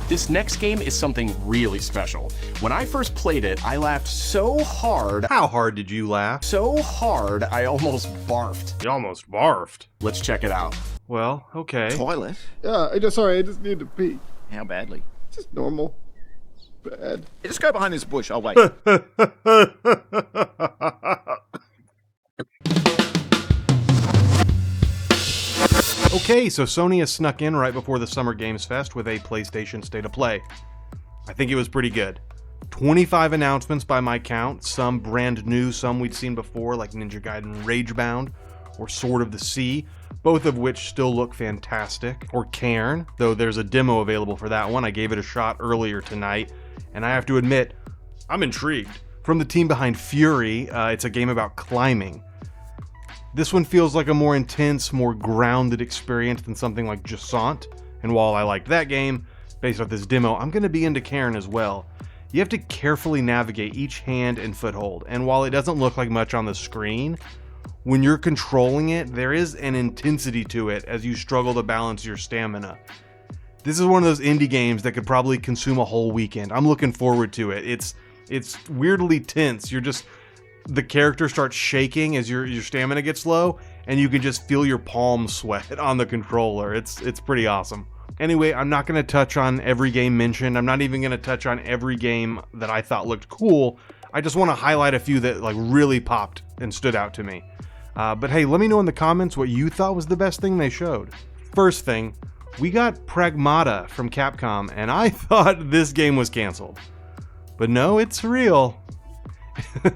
This next game is something really special. When I first played it, I laughed so hard. How hard did you laugh? So hard, I almost barfed. You almost barfed. Let's check it out. Well, okay. Toilet? Yeah, I just need to pee. How badly? Just normal. Bad. Hey, just go behind this bush. I'll wait. Okay, so Sony has snuck in right before the Summer Games Fest with a PlayStation State of Play. I think it was pretty good. 25 announcements by my count, some brand new, some we'd seen before, like Ninja Gaiden Ragebound or Sword of the Sea, both of which still look fantastic. Or Cairn, though there's a demo available for that one. I gave it a shot earlier tonight, and I have to admit, I'm intrigued. From the team behind Fury, it's a game about climbing. This one feels like a more intense, more grounded experience than something like Jusant, and while I liked that game, based off this demo, I'm going to be into Cairn as well. You have to carefully navigate each hand and foothold, and while it doesn't look like much on the screen, when you're controlling it, there is an intensity to it as you struggle to balance your stamina. This is one of those indie games that could probably consume a whole weekend. I'm looking forward to it. It's weirdly tense. The character starts shaking as your stamina gets low, and you can just feel your palms sweat on the controller. It's pretty awesome. Anyway, I'm not going to touch on every game mentioned. I'm not even going to touch on every game that I thought looked cool. I just want to highlight a few that really popped and stood out to me. But hey, let me know in the comments what you thought was the best thing they showed. First thing, we got Pragmata from Capcom, and I thought this game was canceled. But no, it's real.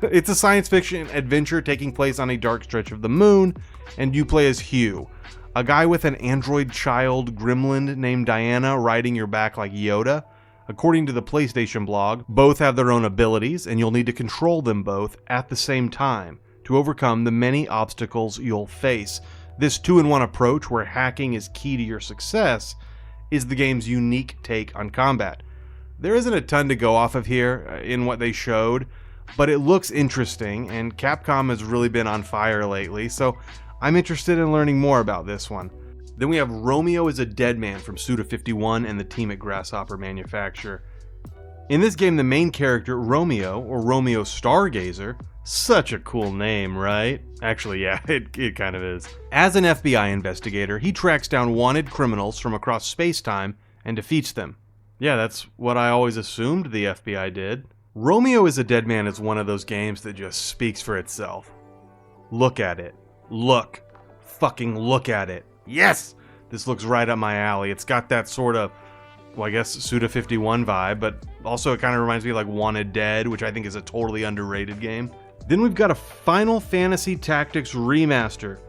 It's a science fiction adventure taking place on a dark stretch of the moon, and you play as Hugh, a guy with an android child gremlin named Diana riding your back like Yoda. According to the PlayStation blog, both have their own abilities, and you'll need to control them both at the same time to overcome the many obstacles you'll face. This 2-in-1 approach, where hacking is key to your success, is the game's unique take on combat. There isn't a ton to go off of here in what they showed, but it looks interesting, and Capcom has really been on fire lately, so I'm interested in learning more about this one. Then we have Romeo Is A Deadman from Suda51 and the team at Grasshopper Manufacture. In this game, the main character, Romeo, or Romeo Stargazer, such a cool name, right? Actually, yeah, it kind of is. As an FBI investigator, he tracks down wanted criminals from across space-time and defeats them. Yeah, that's what I always assumed the FBI did. Romeo Is A Deadman is one of those games that just speaks for itself. Look at it. Look. Fucking look at it. Yes! This looks right up my alley. It's got that sort of, well, I guess Suda51 vibe, but also it kind of reminds me of like Wanted Dead, which I think is a totally underrated game. Then we've got a Final Fantasy Tactics remaster,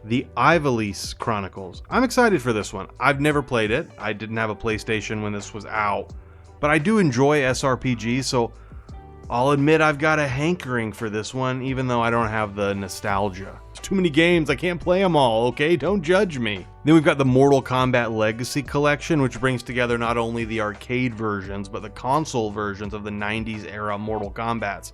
the Ivalice Chronicles. I'm excited for this one. I've never played it. I didn't have a PlayStation when this was out, but I do enjoy SRPGs, so I'll admit I've got a hankering for this one, even though I don't have the nostalgia. There's too many games, I can't play them all, okay? Don't judge me. Then we've got the Mortal Kombat Legacy Kollection, which brings together not only the arcade versions, but the console versions of the 90s era Mortal Kombats.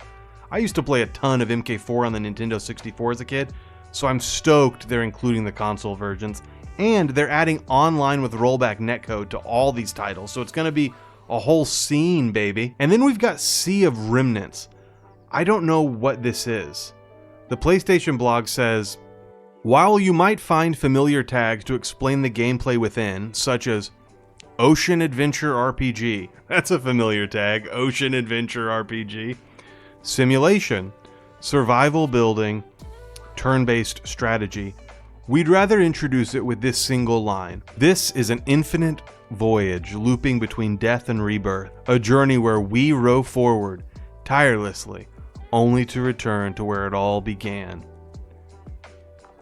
I used to play a ton of MK4 on the Nintendo 64 as a kid, so I'm stoked they're including the console versions, and they're adding online with rollback netcode to all these titles, so it's going to be a whole scene, baby. And then we've got Sea of Remnants. I don't know what this is. The PlayStation blog says, while you might find familiar tags to explain the gameplay within, such as Ocean Adventure RPG, that's a familiar tag, Ocean Adventure RPG, simulation, survival building, turn-based strategy, we'd rather introduce it with this single line. This is an infinite voyage looping between death and rebirth, a journey where we row forward tirelessly, only to return to where it all began.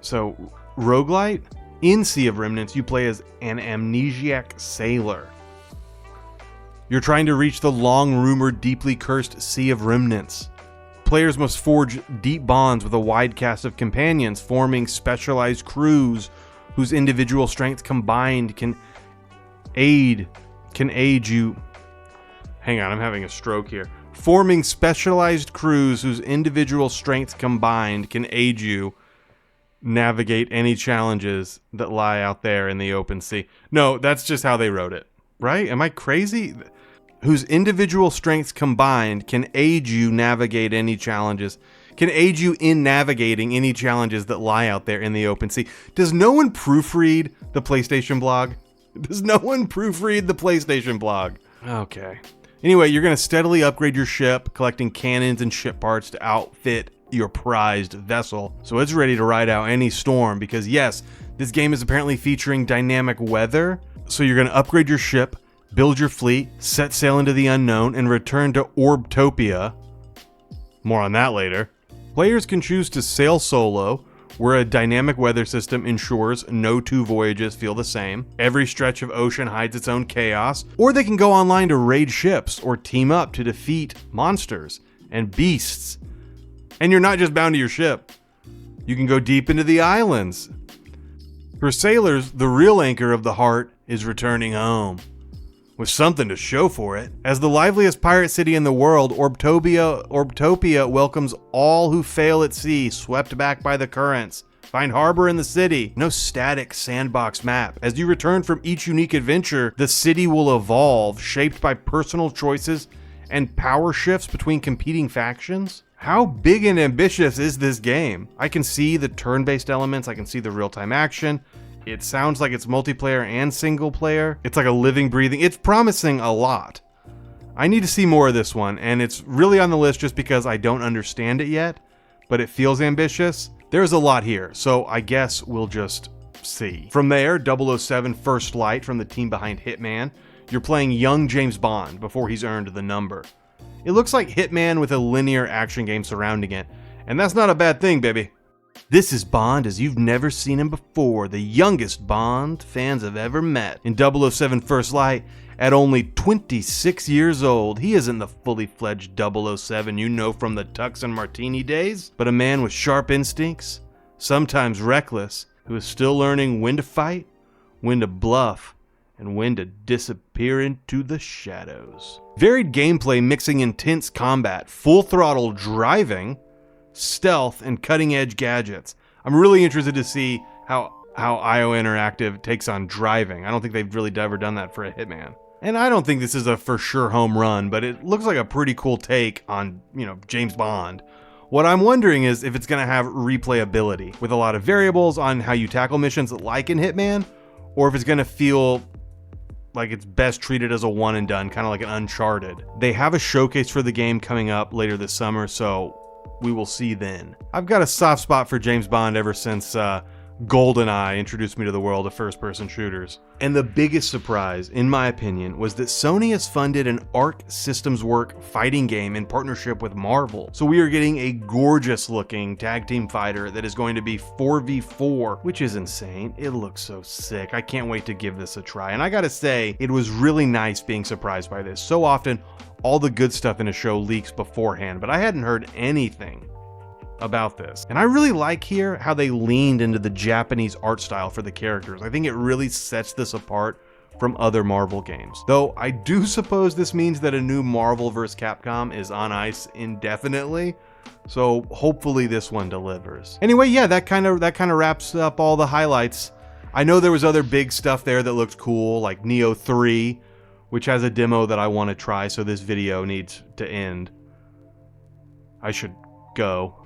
So, roguelite? In Sea of Remnants, you play as an amnesiac sailor. You're trying to reach the long-rumored, deeply cursed Sea of Remnants. Players must forge deep bonds with a wide cast of companions, forming specialized crews whose individual strengths combined can aid you. Hang on, I'm having a stroke here. Forming specialized crews whose individual strengths combined can aid you navigate any challenges that lie out there in the open sea. No, that's just how they wrote it. right? Am I crazy? Whose individual strengths combined can aid you navigate any challenges, can aid you in navigating any challenges that lie out there in the open sea. Does no one proofread the PlayStation blog? Does no one proofread the PlayStation blog? Okay. Anyway, you're going to steadily upgrade your ship, collecting cannons and ship parts to outfit your prized vessel, so it's ready to ride out any storm, because yes, this game is apparently featuring dynamic weather. So you're going to upgrade your ship, build your fleet, set sail into the unknown, and return to Orbtopia. More on that later. Players can choose to sail solo, where a dynamic weather system ensures no two voyages feel the same. Every stretch of ocean hides its own chaos. Or they can go online to raid ships or team up to defeat monsters and beasts. And you're not just bound to your ship. You can go deep into the islands. For sailors, the real anchor of the heart is returning home, with something to show for it. As the liveliest pirate city in the world, Orbtopia welcomes all who fail at sea, swept back by the currents. Find harbor in the city. No static sandbox map. As you return from each unique adventure, the city will evolve, shaped by personal choices and power shifts between competing factions. How big and ambitious is this game? I can see the turn-based elements, I can see the real-time action. It sounds like it's multiplayer and single player. It's like a living, breathing. It's promising a lot. I need to see more of this one, and it's really on the list just because I don't understand it yet, but it feels ambitious. There's a lot here, so I guess we'll just see. From there, 007 First Light from the team behind Hitman. You're playing young James Bond before he's earned the number. It looks like Hitman with a linear action game surrounding it, and that's not a bad thing, baby. This is Bond as you've never seen him before, the youngest Bond fans have ever met. In 007 First Light, at only 26 years old, he isn't the fully fledged 007 you know from the Tux and Martini days, but a man with sharp instincts, sometimes reckless, who is still learning when to fight, when to bluff, and when to disappear into the shadows. Varied gameplay mixing intense combat, full throttle driving, stealth, and cutting-edge gadgets. I'm really interested to see how IO Interactive takes on driving. I don't think they've really ever done that for a Hitman. And I don't think this is a for sure home run, but it looks like a pretty cool take on, James Bond. What I'm wondering is if it's going to have replayability with a lot of variables on how you tackle missions like in Hitman, or if it's going to feel like it's best treated as a one and done, kind of like an Uncharted. They have a showcase for the game coming up later this summer, so we will see then. I've got a soft spot for James Bond ever since GoldenEye introduced me to the world of first-person shooters. And the biggest surprise, in my opinion, was that Sony has funded an Arc Systems Work fighting game in partnership with Marvel. So we are getting a gorgeous-looking tag team fighter that is going to be 4v4, which is insane. It looks so sick. I can't wait to give this a try. And I gotta say, it was really nice being surprised by this. So often, all the good stuff in a show leaks beforehand, but I hadn't heard anything about this. And I really like here how they leaned into the Japanese art style for the characters. I think it really sets this apart from other Marvel games. Though I do suppose this means that a new Marvel vs. Capcom is on ice indefinitely. So hopefully this one delivers. Anyway, yeah, that kind of wraps up all the highlights. I know there was other big stuff there that looked cool, like Neo 3, which has a demo that I want to try, so this video needs to end. I should go.